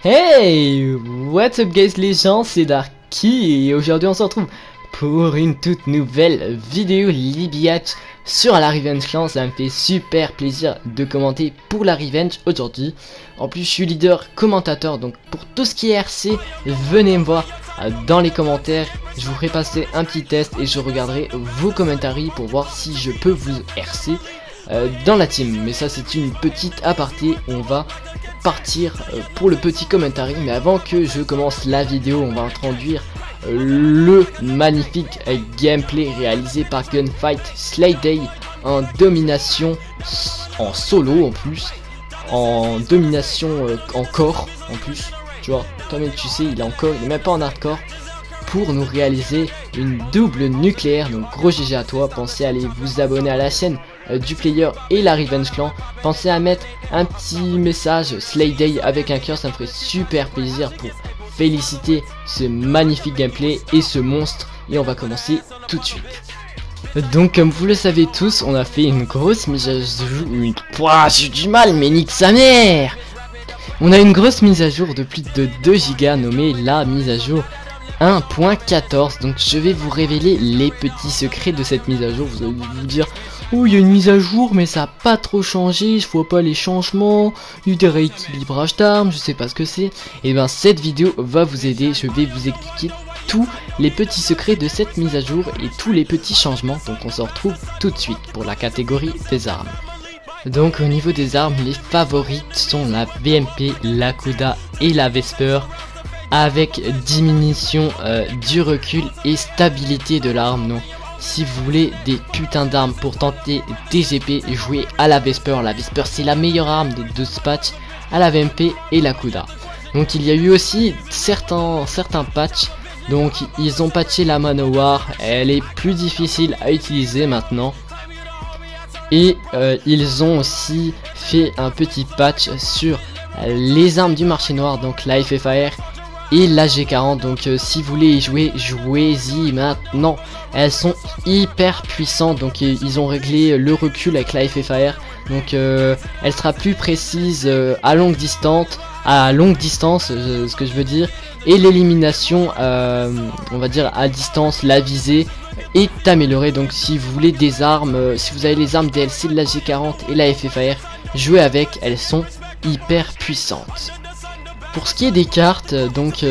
Hey, what's up guys les gens, c'est Darky et aujourd'hui on se retrouve pour une toute nouvelle vidéo Libyac sur la Revenge Clan. Ça me fait super plaisir de commenter pour la Revenge aujourd'hui. En plus je suis leader commentateur, donc pour tout ce qui est RC, venez me voir dans les commentaires. Je vous ferai passer un petit test et je regarderai vos commentaires pour voir si je peux vous RC dans la team. Mais ça c'est une petite aparté, on va partir pour le petit commentaire. Mais avant que je commence la vidéo, on va introduire le magnifique gameplay réalisé par Gunfight Slayday en domination en solo, en plus en domination en corps en plus, tu vois, toi-même tu sais, il est encore, il est même pas en hardcore, pour nous réaliser une double nucléaire. Donc gros GG à toi, pensez à aller vous abonner à la chaîne du player et la Revenge Clan, pensez à mettre un petit message Slayday avec un cœur, ça me ferait super plaisir pour féliciter ce magnifique gameplay et ce monstre. Et on va commencer tout de suite. Donc comme vous le savez tous, on a fait une grosse mise à jour, j'ai du mal mais nique sa mère. On a une grosse mise à jour de plus de 2 Go nommée la mise à jour 1.14. Donc je vais vous révéler les petits secrets de cette mise à jour. Vous allez vous dire, oh il y a une mise à jour mais ça n'a pas trop changé, je vois pas les changements, il y a eu des rééquilibrages d'armes, je sais pas ce que c'est. Et ben cette vidéo va vous aider, je vais vous expliquer tous les petits secrets de cette mise à jour et tous les petits changements. Donc on se retrouve tout de suite pour la catégorie des armes. Donc au niveau des armes, les favorites sont la VMP, la Kuda et la Vesper, avec diminution du recul et stabilité de l'arme. Donc si vous voulez des putains d'armes pour tenter des GP, jouez à la Vesper. La Vesper c'est la meilleure arme des deux patchs, à la VMP et la Kuda. Donc il y a eu aussi certains patchs. Donc ils ont patché la Manowar, elle est plus difficile à utiliser maintenant. Et ils ont aussi fait un petit patch sur les armes du marché noir, donc la FFAR et la G40. Donc si vous voulez y jouer, jouez-y maintenant. Elles sont hyper puissantes. Donc ils ont réglé le recul avec la FFAR. Donc elle sera plus précise à longue distance, ce que je veux dire. Et l'élimination, on va dire à distance, la visée est améliorée. Donc si vous voulez des armes, si vous avez les armes DLC de la G40 et la FFAR, jouez avec, elles sont hyper puissantes. Pour ce qui est des cartes, donc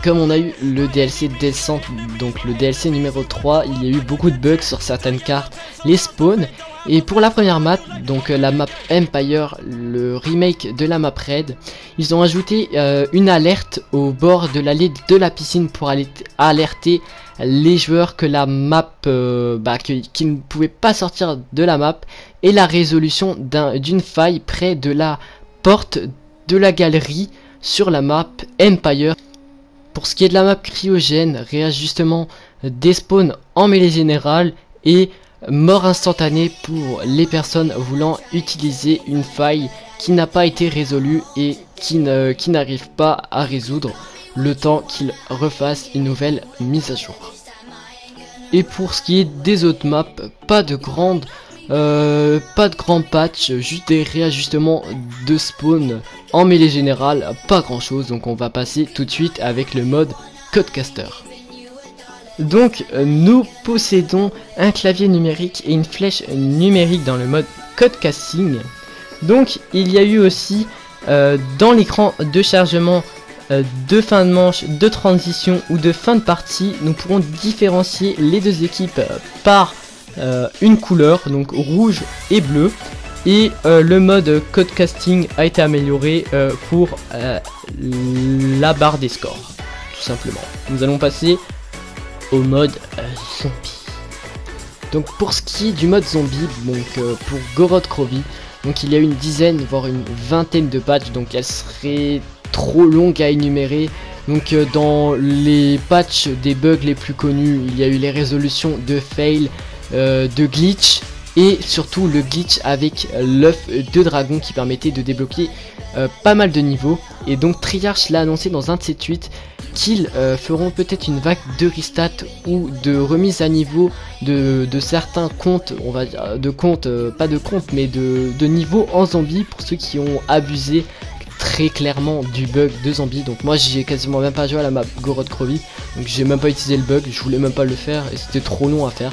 comme on a eu le DLC Descent, donc le DLC numéro 3, il y a eu beaucoup de bugs sur certaines cartes, les spawns. Et pour la première map, donc la map Empire, le remake de la map Raid, ils ont ajouté une alerte au bord de l'allée de la piscine pour aller alerter les joueurs que la map, qui ne pouvaient pas sortir de la map, et la résolution d'une faille près de la porte de la galerie sur la map Empire. Pour ce qui est de la map cryogène, réajustement des spawns en mêlée générale et mort instantanée pour les personnes voulant utiliser une faille qui n'a pas été résolue et qui n'arrive pas à résoudre le temps qu'ils refassent une nouvelle mise à jour. Et pour ce qui est des autres maps, pas de grands patchs, juste des réajustements de spawn en mêlée générale, pas grand chose. Donc on va passer tout de suite avec le mode Codecaster. Donc nous possédons un clavier numérique et une flèche numérique dans le mode Codecasting. Donc il y a eu aussi dans l'écran de chargement de fin de manche, de transition ou de fin de partie, nous pourrons différencier les deux équipes par une couleur, donc rouge et bleu. Et le mode Codecasting a été amélioré pour la barre des scores, tout simplement. Nous allons passer au mode zombie. Donc pour ce qui est du mode zombie, donc pour Gorod Krovi, donc il y a une dizaine voire une vingtaine de patchs, donc elles seraient trop longues à énumérer. Donc dans les patchs des bugs les plus connus, il y a eu les résolutions de fail, de glitch et surtout le glitch avec l'œuf de dragon qui permettait de débloquer pas mal de niveaux. Et donc Treyarch l'a annoncé dans un de ses tweets qu'ils feront peut-être une vague de restat ou de remise à niveau de certains comptes, on va dire, de comptes, pas de comptes mais de niveaux en zombie pour ceux qui ont abusé très clairement du bug de zombie. Donc moi j'ai quasiment même pas joué à la map Gorod Krovi, donc j'ai même pas utilisé le bug, je voulais même pas le faire et c'était trop long à faire.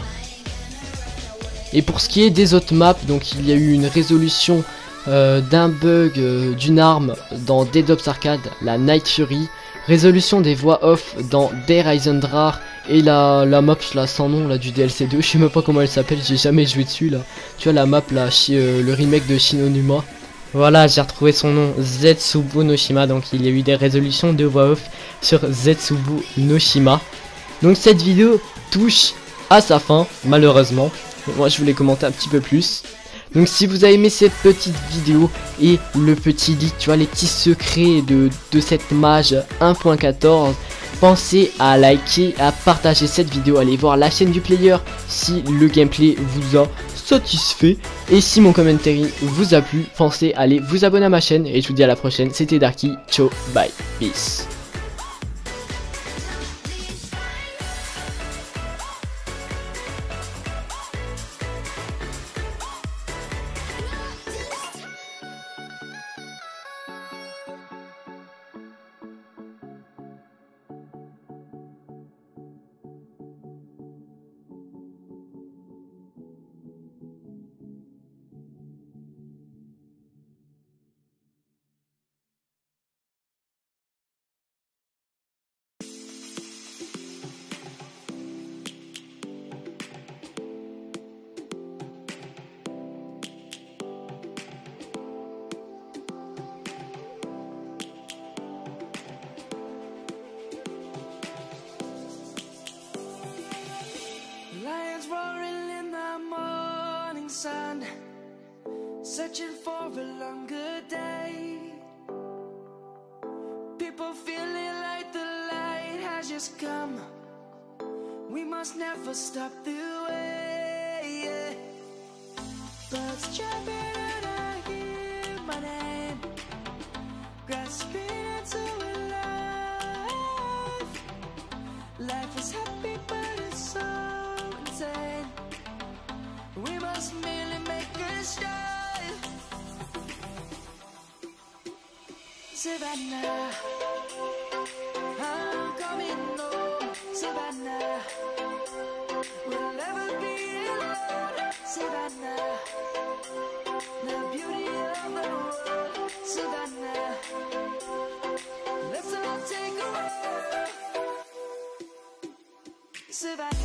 Et pour ce qui est des autres maps, donc il y a eu une résolution d'un bug d'une arme dans Dead Ops Arcade, la Night Fury, résolution des voix off dans Dead Rising Rar et la map là sans nom là du DLC 2, je sais même pas comment elle s'appelle, j'ai jamais joué dessus là. Tu vois la map là, le remake de Shinonuma. Voilà, j'ai retrouvé son nom, Zetsubo no Shima, donc il y a eu des résolutions de voix off sur Zetsubo no Shima. Donc cette vidéo touche à sa fin, malheureusement. Moi je voulais commenter un petit peu plus. Donc si vous avez aimé cette petite vidéo et le petit leak, tu vois les petits secrets de cette mage 1.14, pensez à liker, à partager cette vidéo, allez voir la chaîne du player si le gameplay vous a satisfait. Et si mon commentary vous a plu, pensez à aller vous abonner à ma chaîne et je vous dis à la prochaine. C'était Darky, ciao, bye, peace. Roaring in the morning sun, searching for a longer day. People feeling like the light has just come. We must never stop the way, yeah. Birds jumping and I hear my name, grasping into life. Life is happy but it's so insane. We must merely make a start. Savannah, I'm coming home. Savannah, we'll never be alone. Savannah, the beauty of the world. Savannah, let's all take a walk. Savannah.